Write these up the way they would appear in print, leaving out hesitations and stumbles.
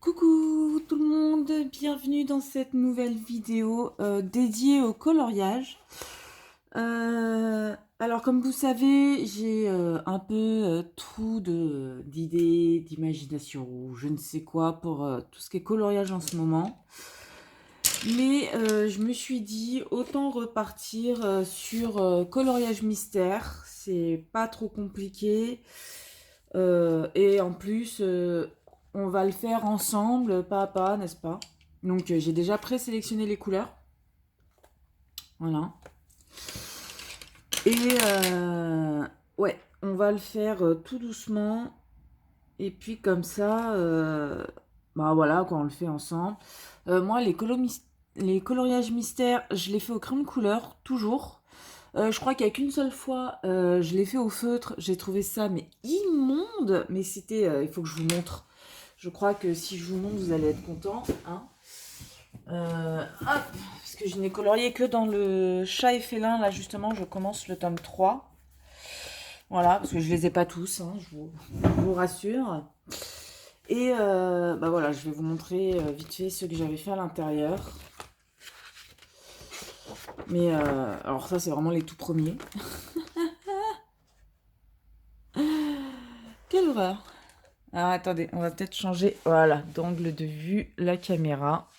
Coucou tout le monde, bienvenue dans cette nouvelle vidéo dédiée au coloriage. Alors comme vous savez, j'ai un peu trop d'idées, d'imagination ou je ne sais quoi pour tout ce qui est coloriage en ce moment. Mais je me suis dit autant repartir sur coloriage mystère, c'est pas trop compliqué. Et en plus, on va le faire ensemble, pas à pas, n'est-ce pas? Donc j'ai déjà présélectionné les couleurs. Voilà. Et ouais, on va le faire tout doucement. Et puis comme ça, bah voilà, quoi, on le fait ensemble. Moi, les coloriages mystères, je les fais au crayon de couleur, toujours. Je crois qu'il n'y a qu'une seule fois, je l'ai fait au feutre. J'ai trouvé ça mais immonde. Mais c'était, il faut que je vous montre. Je crois que si je vous montre, vous allez être content. Hein. Hop, parce que je n'ai colorié que dans le chat et félin. Là, justement, je commence le tome 3. Voilà, parce que je les ai pas tous, hein, je vous rassure. Et bah voilà, je vais vous montrer vite fait ce que j'avais fait à l'intérieur. Mais alors ça, c'est vraiment les tout premiers. Quelle horreur! Alors attendez, on va peut-être changer, voilà, d'angle de vue, la caméra.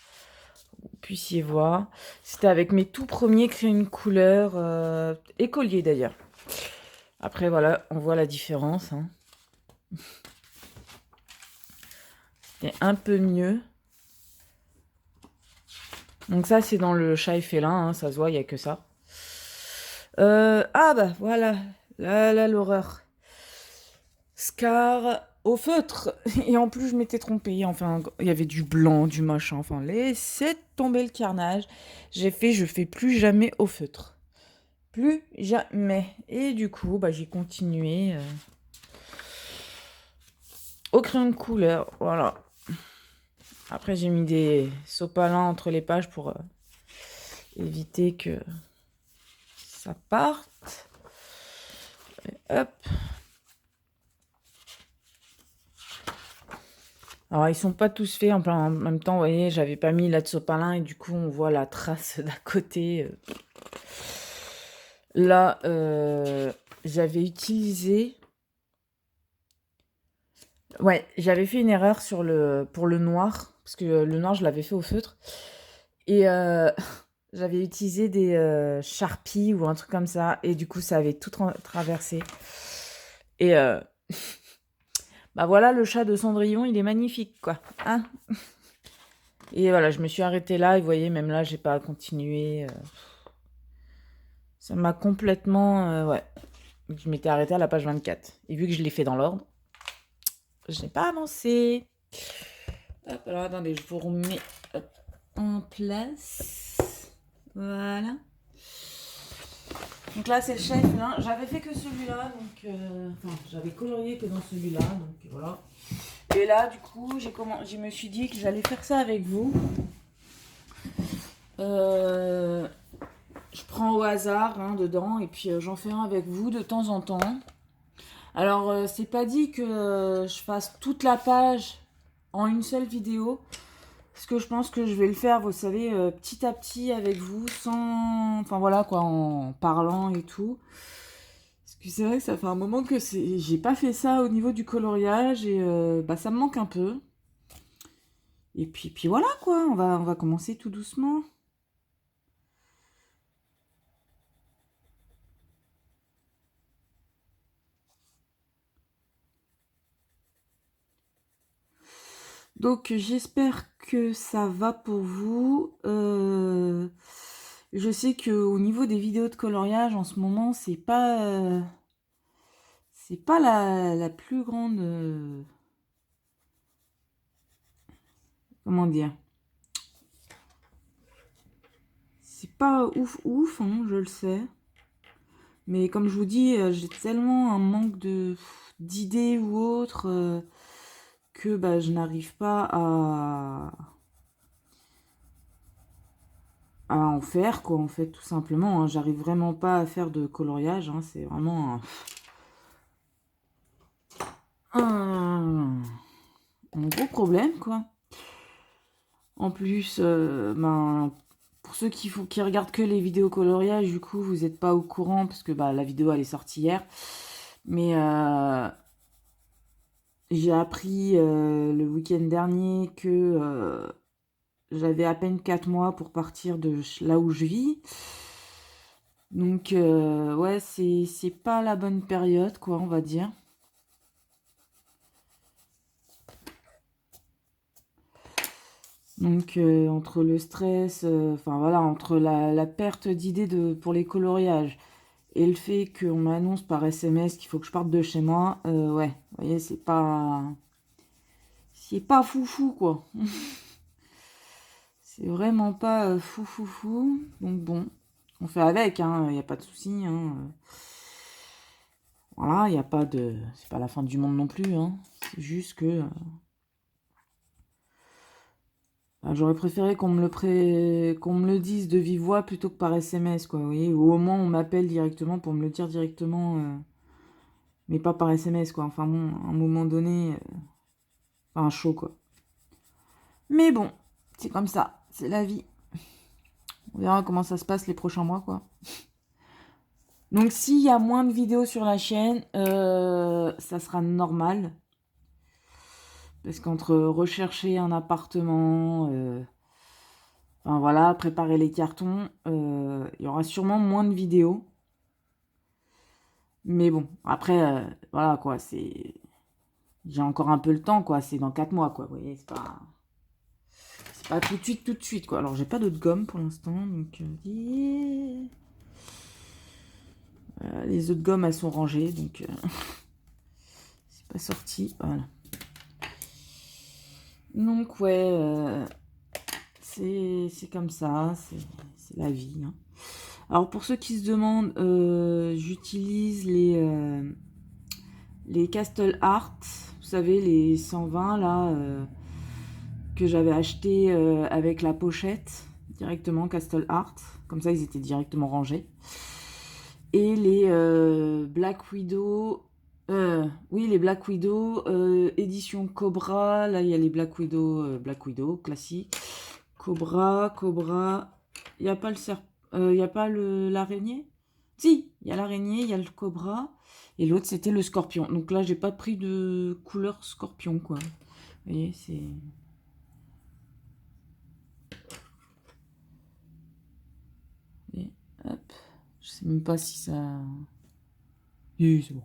Vous puissiez voir. C'était avec mes tout premiers crayons de couleur, écoliers d'ailleurs. Après voilà, on voit la différence. Hein. C'était un peu mieux. Donc ça, c'est dans le chat et félin, hein, ça se voit, il n'y a que ça. Ah bah voilà, là l'horreur. Scar au feutre. Et en plus, je m'étais trompée. Enfin, il y avait du blanc, du machin. Enfin, laissez tomber le carnage. Je fais plus jamais au feutre. Plus jamais. Et du coup, bah, j'ai continué au crayon de couleur. Voilà. Après, j'ai mis des sopalins entre les pages pour éviter que ça parte. Et hop. Alors, ils sont pas tous faits en même temps. Vous voyez, j'avais pas mis là de sopalin et du coup, on voit la trace d'à côté. Là, j'avais utilisé... Ouais, j'avais fait une erreur pour le noir, parce que le noir, je l'avais fait au feutre. Et j'avais utilisé des Sharpies ou un truc comme ça, et du coup, ça avait tout traversé. Et bah voilà, le chat de Cendrillon, il est magnifique, quoi. Hein. Et voilà, je me suis arrêtée là, et vous voyez, même là, j'ai pas continué. Ça m'a complètement... ouais. Je m'étais arrêtée à la page 24. Et vu que je l'ai fait dans l'ordre, je n'ai pas avancé. Hop, alors attendez, je vous remets en place. Voilà. Donc là, c'est le chef. Hein. J'avais fait que celui-là, donc... enfin, j'avais colorié que dans celui-là, donc voilà. Et là, du coup, je me suis dit que j'allais faire ça avec vous. Je prends au hasard hein, dedans, et puis j'en fais un avec vous de temps en temps. Alors, c'est pas dit que je fasse toute la page en une seule vidéo. Parce que je pense que je vais le faire, vous savez, petit à petit avec vous, sans... Enfin voilà quoi, en parlant et tout. Parce que c'est vrai que ça fait un moment que j'ai pas fait ça au niveau du coloriage et bah ça me manque un peu. Et puis voilà quoi, on va commencer tout doucement. Donc j'espère que ça va pour vous. Je sais qu'au niveau des vidéos de coloriage en ce moment, c'est pas la plus grande... comment dire? C'est pas ouf, hein, je le sais. Mais comme je vous dis, j'ai tellement un manque d'idées ou autre que bah, je n'arrive pas à en faire, quoi, en fait, tout simplement. Hein. J'arrive vraiment pas à faire de coloriage. Hein. C'est vraiment un gros problème, quoi. En plus, ben, pour ceux qui regardent que les vidéos coloriage, du coup, vous n'êtes pas au courant, parce que bah, la vidéo, elle est sortie hier. Mais j'ai appris le week-end dernier que j'avais à peine 4 mois pour partir de là où je vis. Donc, ouais, c'est pas la bonne période, quoi, on va dire. Donc, entre le stress, enfin voilà, entre la perte d'idées pour les coloriages et le fait qu'on m'annonce par SMS qu'il faut que je parte de chez moi, ouais, vous voyez, c'est pas foufou, quoi. C'est vraiment pas fou. Donc bon, on fait avec, hein, il n'y a pas de souci, hein. Voilà, il n'y a pas de... C'est pas la fin du monde non plus, hein. C'est juste que... bah, j'aurais préféré qu'on me le dise de vive voix plutôt que par SMS, quoi, vous voyez. Ou au moins on m'appelle directement pour me le dire directement, mais pas par SMS, quoi. Enfin bon, à un moment donné, pas un show, quoi. Mais bon, c'est comme ça, c'est la vie. On verra comment ça se passe les prochains mois, quoi. Donc s'il y a moins de vidéos sur la chaîne, ça sera normal. Parce qu'entre rechercher un appartement, enfin voilà, préparer les cartons, il y aura sûrement moins de vidéos. Mais bon, après, voilà quoi, c'est... J'ai encore un peu le temps, quoi, c'est dans 4 mois, quoi, vous voyez, c'est pas... C'est pas tout de suite, quoi. Alors j'ai pas d'autres gommes pour l'instant, donc... les autres gommes, elles sont rangées, donc... c'est pas sorti, voilà. Donc ouais, c'est comme ça, c'est la vie, hein. Alors pour ceux qui se demandent, j'utilise les Castle Art, vous savez, les 120 là, que j'avais acheté avec la pochette, directement Castle Art, comme ça ils étaient directement rangés. Et les Black Widow, oui les Black Widow, édition Cobra, là il y a les Black Widow classique, Cobra, il n'y a pas le serpent. Il n'y a pas l'araignée? Si, il y a l'araignée, il y a le cobra. Et l'autre, c'était le scorpion. Donc là, j'ai pas pris de couleur scorpion, quoi. Vous voyez, c'est... Et hop. Je sais même pas si ça... Oui, c'est bon.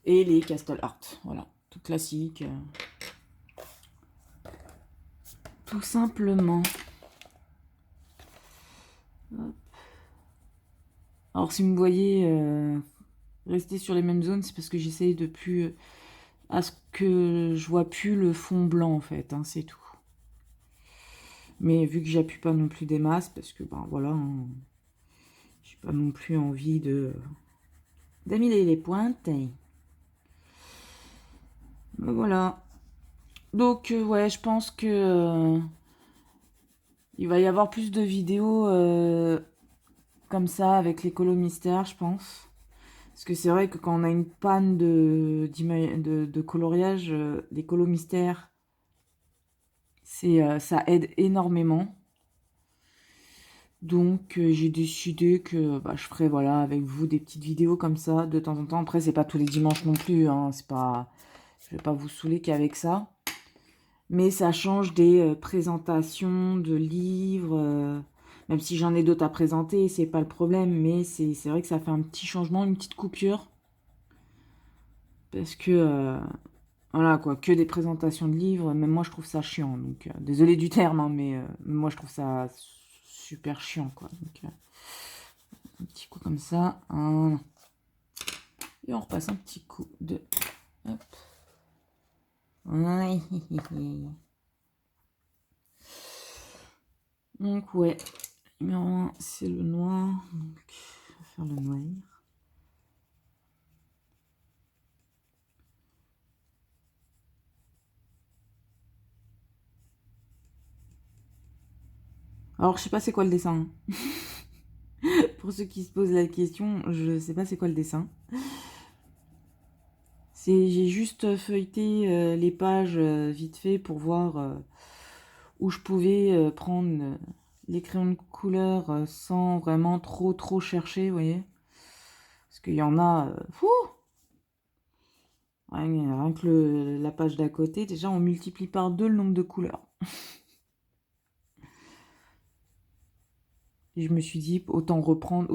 Et les Castle Art, voilà. Tout classique. Tout simplement. Hop. Alors, si vous me voyez rester sur les mêmes zones, c'est parce que j'essaye de plus... à ce que je vois plus le fond blanc en fait, hein, c'est tout. Mais vu que j'appuie pas non plus des masses, parce que ben voilà, hein, j'ai pas non plus envie d'aminer les pointes. Et... ben voilà. Donc ouais, je pense que il va y avoir plus de vidéos comme ça avec les colos mystères, je pense. Parce que c'est vrai que quand on a une panne de coloriage, les colos mystères, ça aide énormément. Donc j'ai décidé que bah, je ferai voilà, avec vous des petites vidéos comme ça de temps en temps. Après, c'est pas tous les dimanches non plus, hein, c'est pas... Je vais pas vous saouler qu'avec ça. Mais ça change des présentations de livres. Même si j'en ai d'autres à présenter, c'est pas le problème. Mais c'est vrai que ça fait un petit changement, une petite coupure. Parce que, voilà quoi, que des présentations de livres, même moi je trouve ça chiant. Donc, désolé du terme, hein, mais moi je trouve ça super chiant, quoi. Donc, un petit coup comme ça. Hein. Et on repasse un petit coup de... Hop. Donc ouais, numéro 1, c'est le noir. Donc, on va faire le noir. Alors, je sais pas c'est quoi le dessin. Pour ceux qui se posent la question, je sais pas c'est quoi le dessin. J'ai juste feuilleté les pages vite fait pour voir où je pouvais prendre les crayons de couleur sans vraiment trop chercher, vous voyez. Parce qu'il y en a... fou rien que la page d'à côté, déjà on multiplie par 2 le nombre de couleurs. Et je me suis dit, autant reprendre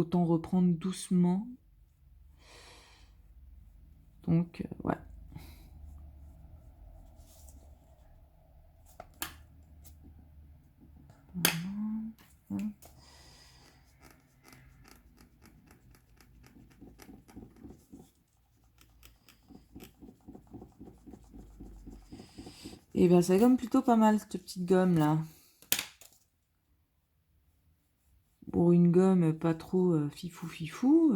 doucement. Donc, ouais. Voilà. Et ben ça gomme plutôt pas mal, cette petite gomme là. Pour une gomme pas trop fifou,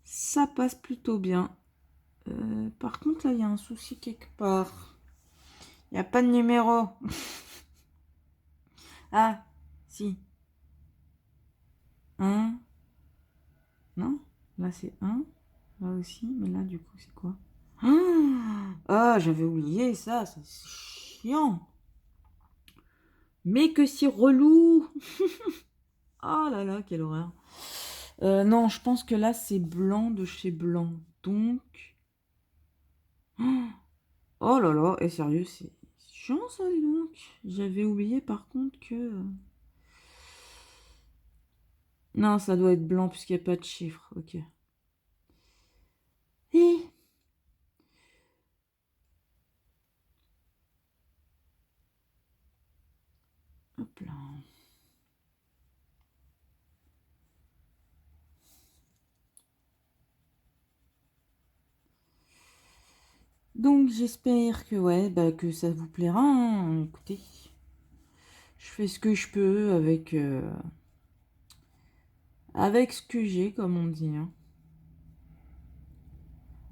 ça passe plutôt bien. Par contre, là, il y a un souci quelque part. Il n'y a pas de numéro. Ah, si. 1. Non, là, c'est 1. Là aussi, mais là, du coup, c'est quoi? Ah, j'avais oublié ça, c'est chiant. Mais que c'est relou. Oh là là, quelle horreur. Non, je pense que là, c'est blanc de chez Blanc. Donc... Oh là là, et sérieux, c'est chiant ça, dis donc. J'avais oublié par contre que... Non, ça doit être blanc puisqu'il n'y a pas de chiffre. Ok. Et... Hop là. Donc j'espère que ouais, bah, que ça vous plaira. Hein. Écoutez, je fais ce que je peux avec ce que j'ai, comme on dit. Hein.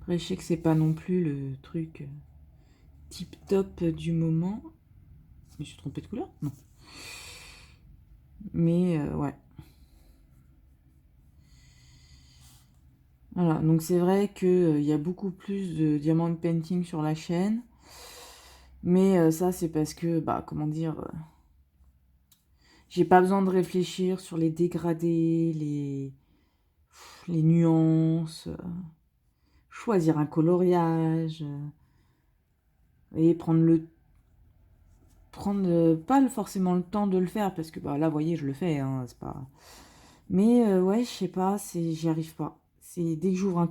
Après, je sais que c'est pas non plus le truc tip top du moment. Je me suis trompée de couleur? Non. Mais ouais. Voilà, donc c'est vrai qu'il y a beaucoup plus de diamond painting sur la chaîne. Mais ça, c'est parce que, bah, comment dire, j'ai pas besoin de réfléchir sur les dégradés, les nuances, choisir un coloriage, et prendre pas forcément le temps de le faire, parce que, bah, là, vous voyez, je le fais, hein, c'est pas... Mais ouais, je sais pas, j'y arrive pas. C'est dès que j'ouvre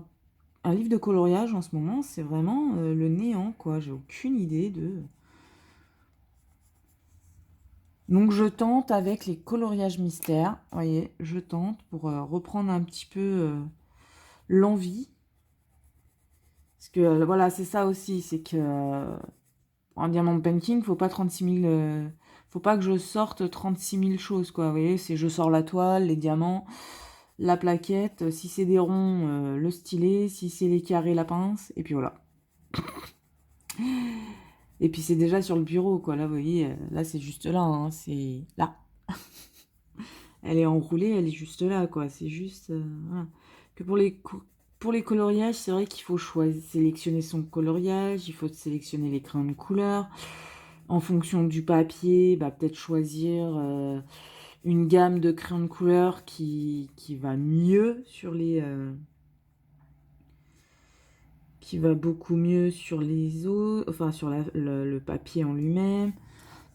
un livre de coloriage en ce moment, c'est vraiment le néant, quoi. J'ai aucune idée de... Donc je tente avec les coloriages mystères, vous voyez, je tente pour reprendre un petit peu l'envie. Parce que voilà, c'est ça aussi, c'est que en diamant painting, faut pas 36 000... faut pas que je sorte 36 000 choses, quoi. Vous voyez, c'est je sors la toile, les diamants, la plaquette, si c'est des ronds, le stylet, si c'est les carrés, la pince, et puis voilà. Et puis c'est déjà sur le bureau, quoi. Là, vous voyez, là c'est juste là, hein, c'est là. Elle est enroulée, elle est juste là, quoi. C'est juste... voilà. Que pour les coloriages, c'est vrai qu'il faut sélectionner son coloriage, il faut sélectionner les crayons de couleur. En fonction du papier, bah, peut-être choisir une gamme de crayons de couleur qui va mieux sur les... qui va beaucoup mieux sur les autres, enfin sur le papier en lui-même.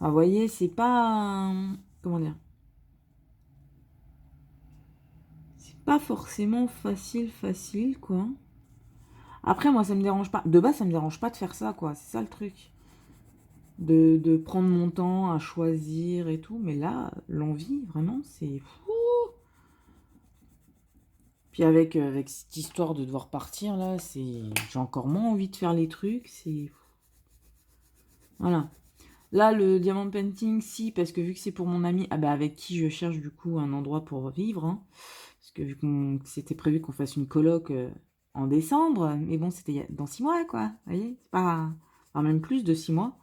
Vous voyez, c'est pas... comment dire? Pas forcément facile, quoi. Après, moi, ça me dérange pas. De base, ça me dérange pas de faire ça, quoi. C'est ça le truc. De prendre mon temps à choisir et tout. Mais là, l'envie, vraiment, c'est fou. Puis avec cette histoire de devoir partir, là, j'ai encore moins envie de faire les trucs. C'est... Voilà. Là, le diamant painting, si, parce que vu que c'est pour mon ami, ah bah, avec qui je cherche, du coup, un endroit pour vivre, hein. Parce que vu que c'était prévu qu'on fasse une coloc en décembre, mais bon, c'était dans 6 mois, quoi. Vous voyez, c'est pas... Enfin, même plus de 6 mois.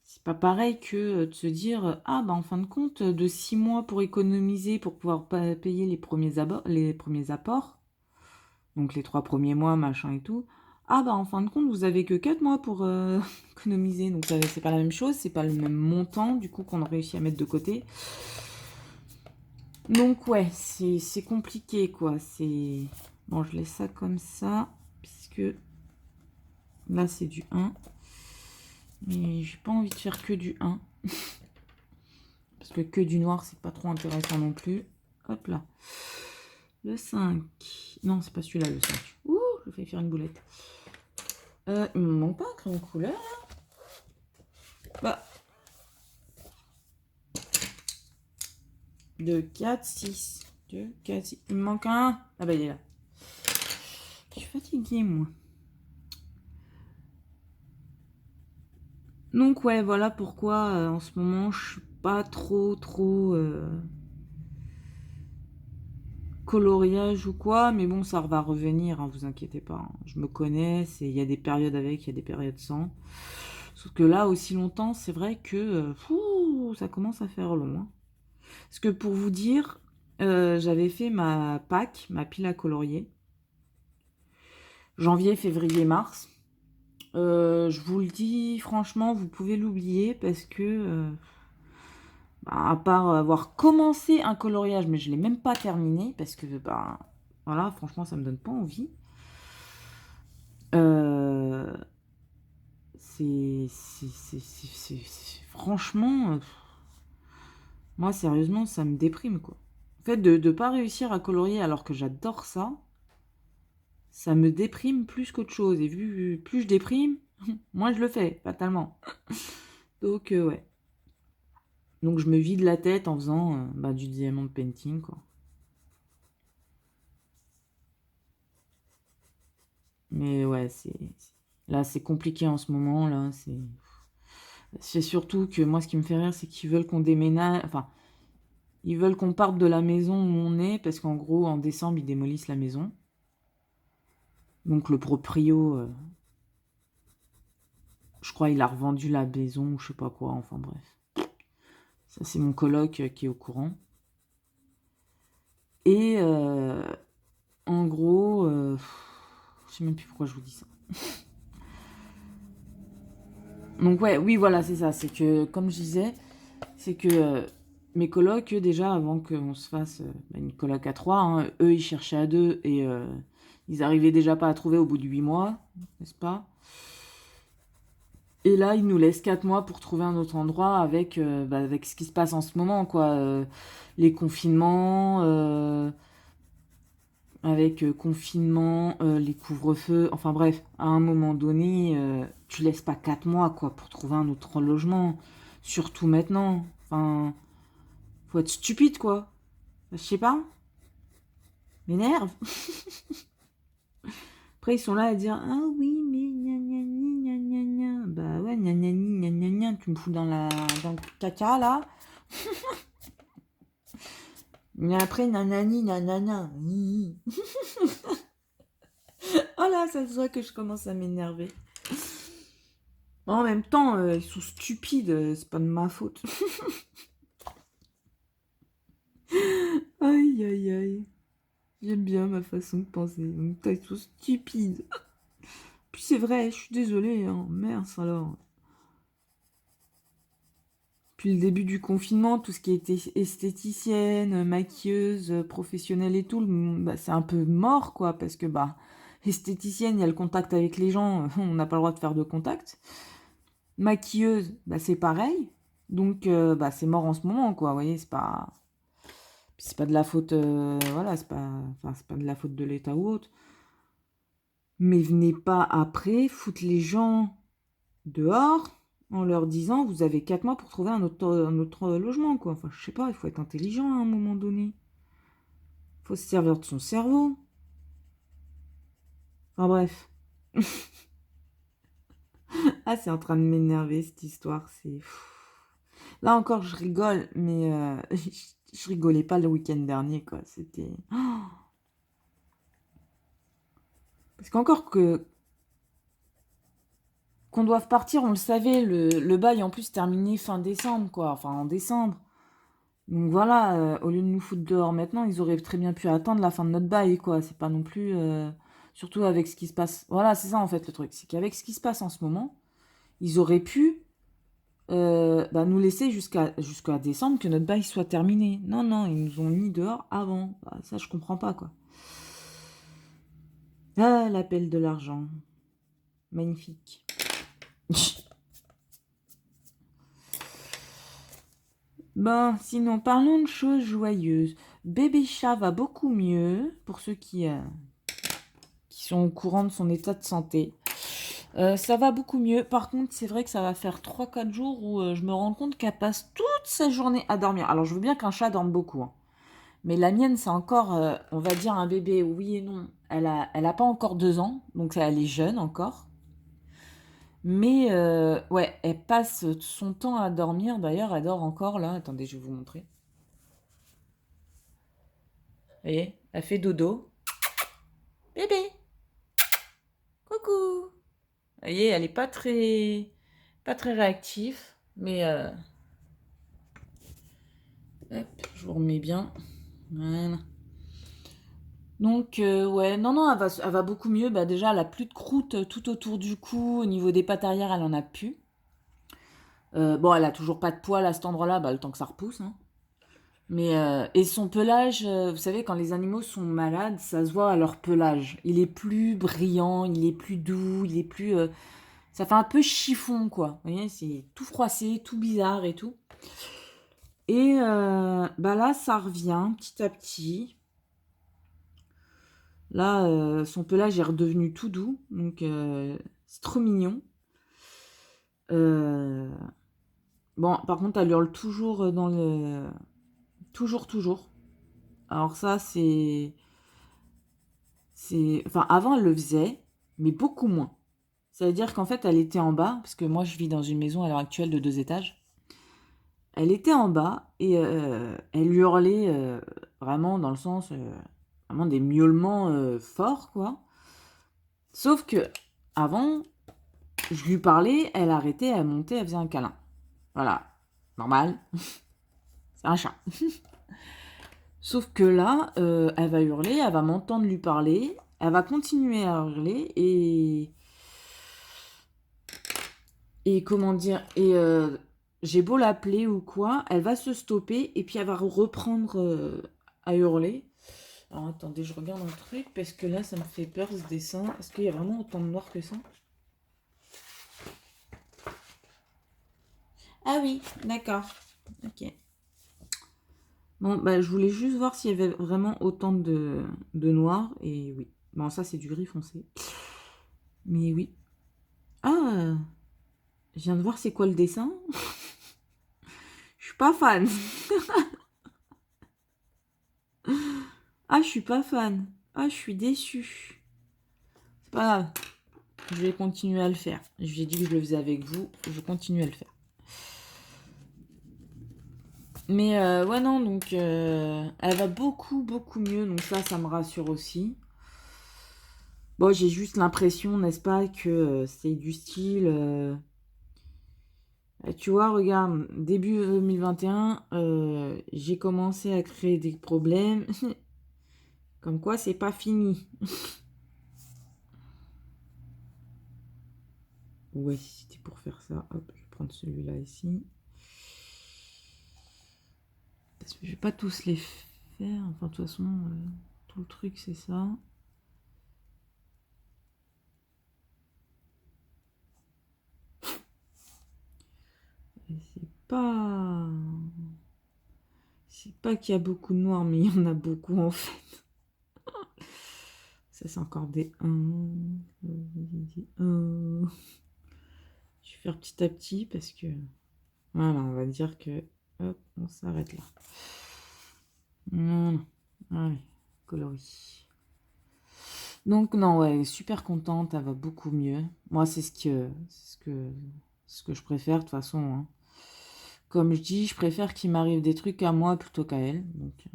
C'est pas pareil que de se dire, ah, bah, en fin de compte, de 6 mois pour économiser, pour pouvoir payer les premiers apports, donc les 3 premiers mois, machin et tout. Ah bah en fin de compte, vous avez que 4 mois pour économiser. Donc c'est pas la même chose, c'est pas le même montant du coup qu'on a réussi à mettre de côté. Donc ouais, c'est compliqué quoi. C'est bon, je laisse ça comme ça, puisque là c'est du 1. Mais j'ai pas envie de faire que du 1. Parce que du noir, c'est pas trop intéressant non plus. Hop là. Le 5. Non, c'est pas celui-là, le 5. Ouh, je vais faire une boulette. Il me manque pas un crayon couleur, là. Bah. 2, 4, 6. 2, 4, 6. Il me manque un. Ah bah, il est là. Je suis fatiguée, moi. Donc, ouais, voilà pourquoi, en ce moment, je suis pas trop coloriage ou quoi, mais bon, ça va revenir, hein, vous inquiétez pas. Hein. Je me connais, il y a des périodes avec, il y a des périodes sans. Sauf que là, aussi longtemps, c'est vrai que ça commence à faire long. Hein. Parce que pour vous dire, j'avais fait ma PAC, ma pile à colorier, janvier, février, mars. Je vous le dis, franchement, vous pouvez l'oublier parce que, à part avoir commencé un coloriage, mais je ne l'ai même pas terminé parce que, voilà, franchement, ça me donne pas envie. Franchement, moi, sérieusement, ça me déprime, quoi. En fait, de ne pas réussir à colorier alors que j'adore ça, ça me déprime plus qu'autre chose. Et vu plus je déprime, moins je le fais, fatalement. Donc, ouais. Donc, je me vide la tête en faisant du diamond painting, quoi. Mais ouais, là, c'est compliqué en ce moment, là. C'est surtout que moi, ce qui me fait rire, c'est qu'ils veulent qu'on déménage. Enfin, ils veulent qu'on parte de la maison où on est, parce qu'en gros, en décembre, ils démolissent la maison. Donc, le proprio, je crois, il a revendu la maison, ou je sais pas quoi, enfin bref. Ça, c'est mon coloc qui est au courant. Et en gros, je sais même plus pourquoi je vous dis ça. Donc ouais, oui, voilà, c'est ça. C'est que, comme je disais, c'est que mes colocs, eux, déjà, avant qu'on se fasse une coloc à 3, hein, eux, ils cherchaient à 2 et ils arrivaient déjà pas à trouver au bout de 8 mois, n'est-ce pas? Et là, ils nous laissent 4 mois pour trouver un autre endroit avec ce qui se passe en ce moment, quoi. Les confinements, avec confinement, les couvre-feux, enfin bref, à un moment donné, tu laisses pas 4 mois, quoi, pour trouver un autre logement. Surtout maintenant. Enfin, faut être stupide, quoi. Je sais pas. M'énerve. Après, ils sont là à dire ah oui, mais gna gna gna gna gna. Bah ouais, gna gna gna gna gna. Tu me fous dans le caca, là. Mais après, nanani, nanana. Oh là, ça se voit que je commence à m'énerver. En même temps, ils sont stupides, c'est pas de ma faute. Aïe, aïe, aïe. J'aime bien ma façon de penser. Donc, ils sont stupides. Puis c'est vrai, je suis désolée, hein. Mince alors. Puis le début du confinement, tout ce qui était esthéticienne, maquilleuse, professionnelle et tout, c'est un peu mort, quoi, parce que, esthéticienne, il y a le contact avec les gens, on n'a pas le droit de faire de contact. Maquilleuse, c'est pareil. Donc, c'est mort en ce moment, quoi, vous voyez, c'est pas de la faute, voilà, c'est pas de la faute de l'État ou autre. Mais venez pas après foutre les gens dehors en leur disant vous avez 4 mois pour trouver un autre logement, quoi. Enfin, je sais pas, il faut être intelligent à un moment donné. Il faut se servir de son cerveau. Enfin bref. Ah, c'est en train de m'énerver cette histoire. Là encore, je rigole, mais je rigolais pas le week-end dernier, quoi. C'était. Parce qu'encore qu'on doive partir, on le savait, le bail en plus terminé fin décembre, quoi. Enfin, en décembre. Donc voilà, au lieu de nous foutre dehors maintenant, ils auraient très bien pu attendre la fin de notre bail, quoi. C'est pas non plus... Surtout avec ce qui se passe. Voilà, c'est ça en fait le truc. C'est qu'avec ce qui se passe en ce moment, ils auraient pu nous laisser jusqu'à décembre que notre bail soit terminé. Non, non, ils nous ont mis dehors avant. Bah, ça, je comprends pas, quoi. Ah, l'appel de l'argent. Magnifique. Bon, sinon, parlons de choses joyeuses. Bébé chat va beaucoup mieux, pour ceux qui sont au courant de son état de santé. Ça va beaucoup mieux. Par contre, c'est vrai que ça va faire 3-4 jours où je me rends compte qu'elle passe toute sa journée à dormir. Alors, je veux bien qu'un chat dorme beaucoup, hein. Mais la mienne, c'est encore, on va dire, un bébé, oui et non. Elle a pas encore 2 ans, donc elle est jeune encore. Mais ouais, elle passe son temps à dormir. D'ailleurs, elle dort encore là. Attendez, je vais vous montrer. Vous voyez, elle fait dodo. Bébé, coucou. Vous voyez, elle est pas très réactive, mais hop, je vous remets bien. Voilà. Donc, ouais, non, non, elle va beaucoup mieux. Bah, déjà, elle a plus de croûte tout autour du cou. Au niveau des pattes arrière, elle en a plus. Bon, elle a toujours pas de poils à cet endroit-là, bah, le temps que ça repousse, hein. Mais, et son pelage, vous savez, quand les animaux sont malades, ça se voit à leur pelage. Il est plus brillant, il est plus doux, il est plus... ça fait un peu chiffon, quoi. Vous voyez, c'est tout froissé, tout bizarre et tout. Et bah là, ça revient petit à petit. Là, son pelage est redevenu tout doux, donc c'est trop mignon. Bon, par contre, elle hurle toujours dans le... Toujours, toujours. Alors ça, c'est... Enfin, avant, elle le faisait, mais beaucoup moins. Ça veut dire qu'en fait, elle était en bas, parce que moi, je vis dans une maison à l'heure actuelle de 2 étages. Elle était en bas et elle hurlait vraiment dans le sens... vraiment des miaulements forts, quoi. Sauf que, avant, je lui parlais, elle arrêtait, elle montait, elle faisait un câlin. Voilà, normal, c'est un chat. Sauf que là, elle va hurler, elle va m'entendre lui parler, elle va continuer à hurler et comment dire, et j'ai beau l'appeler ou quoi, elle va se stopper et puis elle va reprendre à hurler. Alors attendez, je regarde un truc parce que là ça me fait peur ce dessin. Est-ce qu'il y a vraiment autant de noir que ça? Ah oui, d'accord. Ok. Bon, bah, je voulais juste voir s'il y avait vraiment autant de noir. Et oui. Bon, ça, c'est du gris foncé. Mais oui. Ah, je viens de voir c'est quoi le dessin. Je suis pas fan. Ah, je suis pas fan. Ah, je suis déçue. C'est pas grave. Je vais continuer à le faire. J'ai dit que je le faisais avec vous. Je continue à le faire. Mais ouais, non, donc elle va beaucoup, beaucoup mieux. Donc ça me rassure aussi. Bon, j'ai juste l'impression, n'est-ce pas, que c'est du style... tu vois, regarde, début 2021, j'ai commencé à créer des problèmes. Comme quoi, c'est pas fini. Ouais, c'était pour faire ça. Hop, je vais prendre celui-là ici. Parce que je vais pas tous les faire. Enfin, de toute façon, tout le truc, c'est ça. Et c'est pas... C'est pas qu'il y a beaucoup de noir, mais il y en a beaucoup, en fait. Ça, c'est encore des 1. Je vais faire petit à petit parce que... Voilà, on va dire que... Hop, on s'arrête là. Voilà. Allez, coloris. Donc, non, ouais, super contente, elle va beaucoup mieux. Moi, c'est ce que je préfère, de toute façon, hein. Comme je dis, je préfère qu'il m'arrive des trucs à moi plutôt qu'à elle. Donc,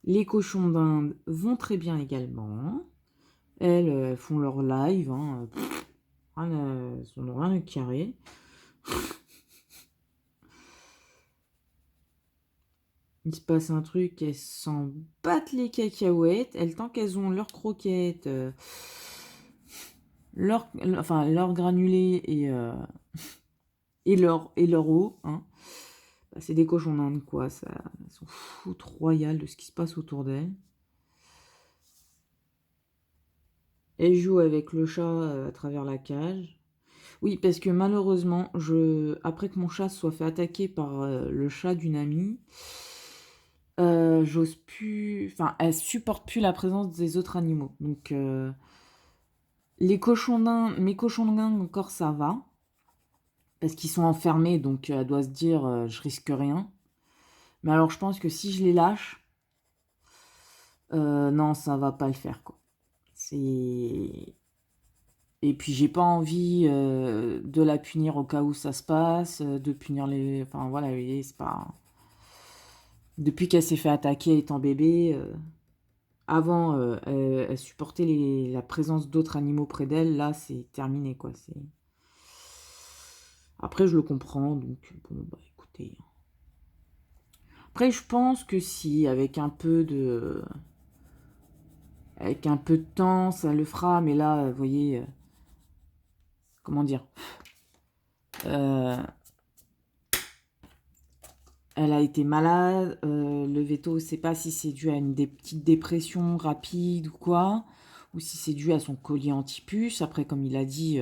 les cochons d'Inde vont très bien également. Elles font leur live, hein. Elles sont rien à carré. il se passe un truc, elles s'en battent les cacahuètes, elles, tant qu'elles ont leurs croquettes, leur granulé et leur eau, hein. Bah, c'est des cochons d'Inde, quoi. Ça, elles sont foutre royales de ce qui se passe autour d'elles. Elles jouent avec le chat à travers la cage. Oui, parce que malheureusement, après que mon chat soit fait attaquer par le chat d'une amie, j'ose plus. Enfin, elle supporte plus la présence des autres animaux. Donc, mes cochons d'Inde, encore ça va. Parce qu'ils sont enfermés, donc elle doit se dire je risque rien. Mais alors, je pense que si je les lâche, non, ça va pas le faire, quoi. C'est. Et puis j'ai pas envie de la punir au cas où ça se passe, de punir les. Enfin voilà, vous voyez, c'est pas. Depuis qu'elle s'est fait attaquer étant bébé, avant elle supportait la présence d'autres animaux près d'elle, là c'est terminé quoi. Après je le comprends, donc bon bah écoutez. Après je pense que si, avec un peu de temps, ça le fera, mais là, vous voyez, comment dire. Euh, Elle a été malade, le veto, je sais pas si c'est dû à une petite dépression rapide ou quoi, ou si c'est dû à son collier anti-puce. Après, comme il a dit,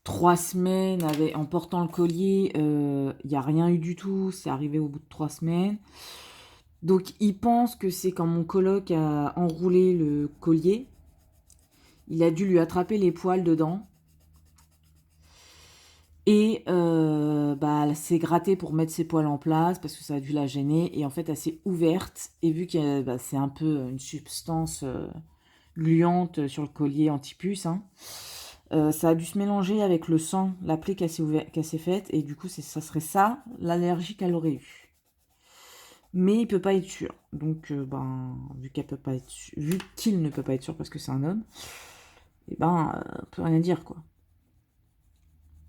3 semaines en portant le collier, il n'y a rien eu du tout, c'est arrivé au bout de 3 semaines. Donc il pense que c'est quand mon coloc a enroulé le collier, il a dû lui attraper les poils dedans. Et bah, elle s'est grattée pour mettre ses poils en place parce que ça a dû la gêner. Et en fait, elle s'est ouverte. Et vu que bah, c'est un peu une substance gluante sur le collier antipuce, hein, ça a dû se mélanger avec le sang, la plaie qu'elle s'est faite. Et du coup, ça serait ça, l'allergie qu'elle aurait eue. Mais il peut pas être sûr. Donc, ben, vu qu'il ne peut pas être sûr parce que c'est un homme, et ben, on peut rien dire, quoi.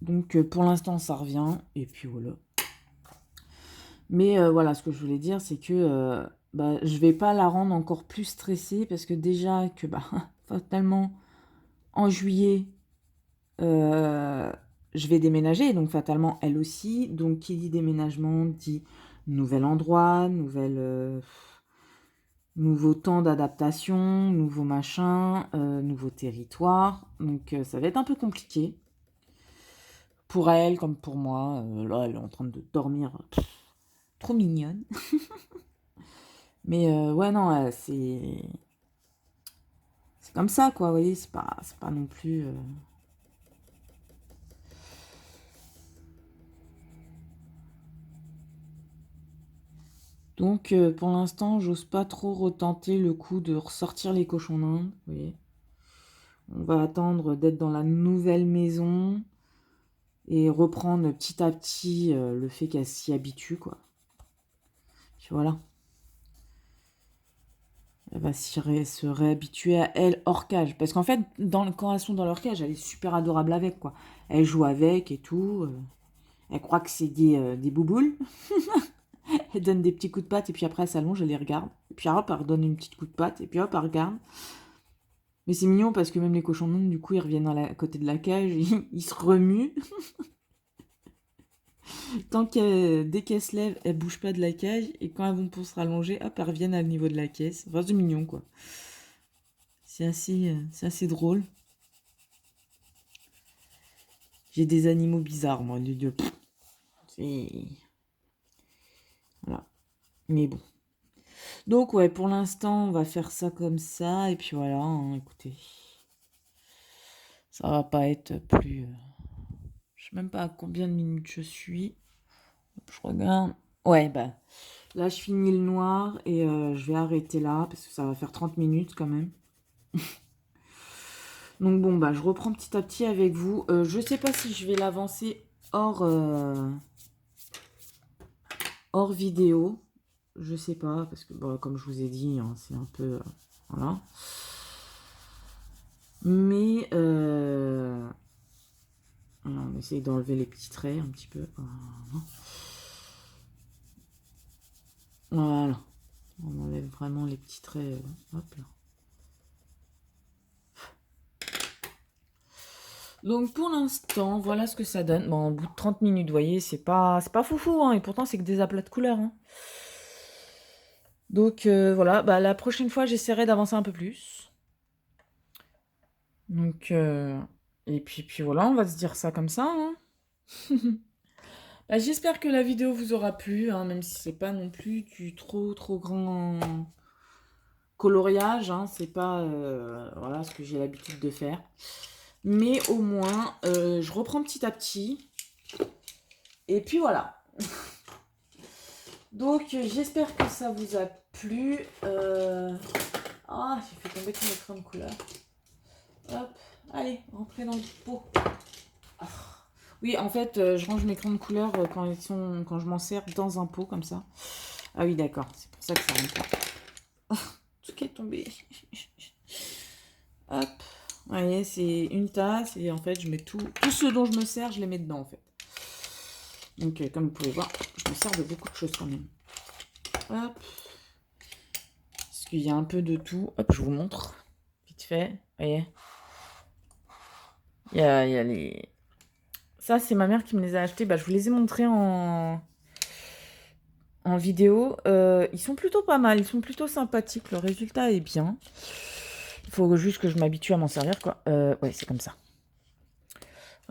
Donc, pour l'instant, ça revient. Et puis voilà. Mais voilà, ce que je voulais dire, c'est que bah, je vais pas la rendre encore plus stressée parce que déjà que bah, fatalement, en juillet, euh, je vais déménager, donc fatalement, elle aussi. Donc, qui dit déménagement dit nouvel endroit, nouveau temps d'adaptation, nouveau machin, nouveau territoire. Donc, ça va être un peu compliqué. Pour elle comme pour moi. Là, elle est en train de dormir. Trop mignonne. Mais ouais, non, c'est comme ça, quoi, vous voyez, c'est pas non plus. Donc, pour l'instant, j'ose pas trop retenter le coup de ressortir les cochons d'Inde, vous voyez. On va attendre d'être dans la nouvelle maison et reprendre petit à petit le fait qu'elle s'y habitue, quoi. Puis voilà. Elle va se réhabituer à elle hors cage. Parce qu'en fait, quand elles sont dans leur cage, elle est super adorable avec, quoi. Elle joue avec et tout. Elle croit que c'est des bouboules. Elle donne des petits coups de patte et puis après elle s'allonge, elle les regarde. Et puis hop, elle redonne une petite coup de patte et puis hop, elle regarde. Mais c'est mignon parce que même les cochons d'Inde, du coup, ils reviennent à côté de la cage, ils se remuent. Dès qu'elles se lèvent, elles bougent pas de la cage et quand elles vont pour se rallonger, hop, elles reviennent à niveau de la caisse. Enfin, c'est mignon quoi. C'est assez drôle. J'ai des animaux bizarres, moi, du Dieu. C'est. Voilà. Mais bon. Donc, ouais, pour l'instant, on va faire ça comme ça. Et puis voilà, hein, écoutez. Ça va pas être plus. Je sais même pas à combien de minutes je suis. Je regarde. Ouais, bah. Là, je finis le noir et je vais arrêter là parce que ça va faire 30 minutes quand même. Donc bon, bah, je reprends petit à petit avec vous. Je sais pas si je vais l'avancer hors vidéo. Je sais pas parce que, bon, comme je vous ai dit, hein, c'est un peu... voilà. Mais... on essaye d'enlever les petits traits un petit peu. Voilà. Voilà. On enlève vraiment les petits traits. Hop là. Donc pour l'instant, voilà ce que ça donne. Bon, au bout de 30 minutes, vous voyez, c'est pas foufou, hein, et pourtant c'est que des aplats de couleurs. Hein. Donc voilà, bah, la prochaine fois, j'essaierai d'avancer un peu plus. Donc, et puis voilà, on va se dire ça comme ça. Hein. Bah, j'espère que la vidéo vous aura plu, hein, même si c'est pas non plus du trop grand coloriage. Hein, c'est pas voilà, ce que j'ai l'habitude de faire. Mais au moins, je reprends petit à petit. Et puis voilà. Donc, j'espère que ça vous a plu. Ah, j'ai fait tomber tous mes crayons de couleur. Hop, allez, rentrez dans le pot. Ah. Oui, en fait, je range mes crayons de couleur quand je m'en sers dans un pot comme ça. Ah oui, d'accord, c'est pour ça que ça rentre pas. Tout qui est tombé. Hop, vous voyez, c'est une tasse et en fait, je mets tout ce dont je me sers, je les mets dedans en fait. Donc, comme vous pouvez voir, je me sers de beaucoup de choses quand même. Hop. Parce qu'il y a un peu de tout. Hop, je vous montre. Vite fait. Vous voyez. Il y a les... Ça, c'est ma mère qui me les a achetés. Bah, je vous les ai montrés en vidéo. Ils sont plutôt pas mal. Ils sont plutôt sympathiques. Le résultat est bien. Il faut juste que je m'habitue à m'en servir, quoi. Ouais, c'est comme ça.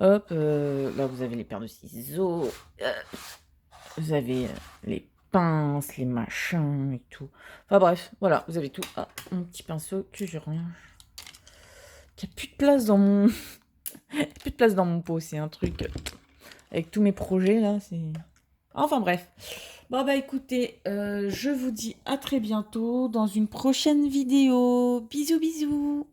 Hop. Là, vous avez les paires de ciseaux. Vous avez les pinces, les machins et tout. Enfin bref, voilà, vous avez tout. Ah, mon petit pinceau que je range. Il n'y a plus de place dans mon... plus de place dans mon pot, c'est un truc... Avec tous mes projets, là, c'est... Enfin bref. Bon bah écoutez, je vous dis à très bientôt dans une prochaine vidéo. Bisous bisous.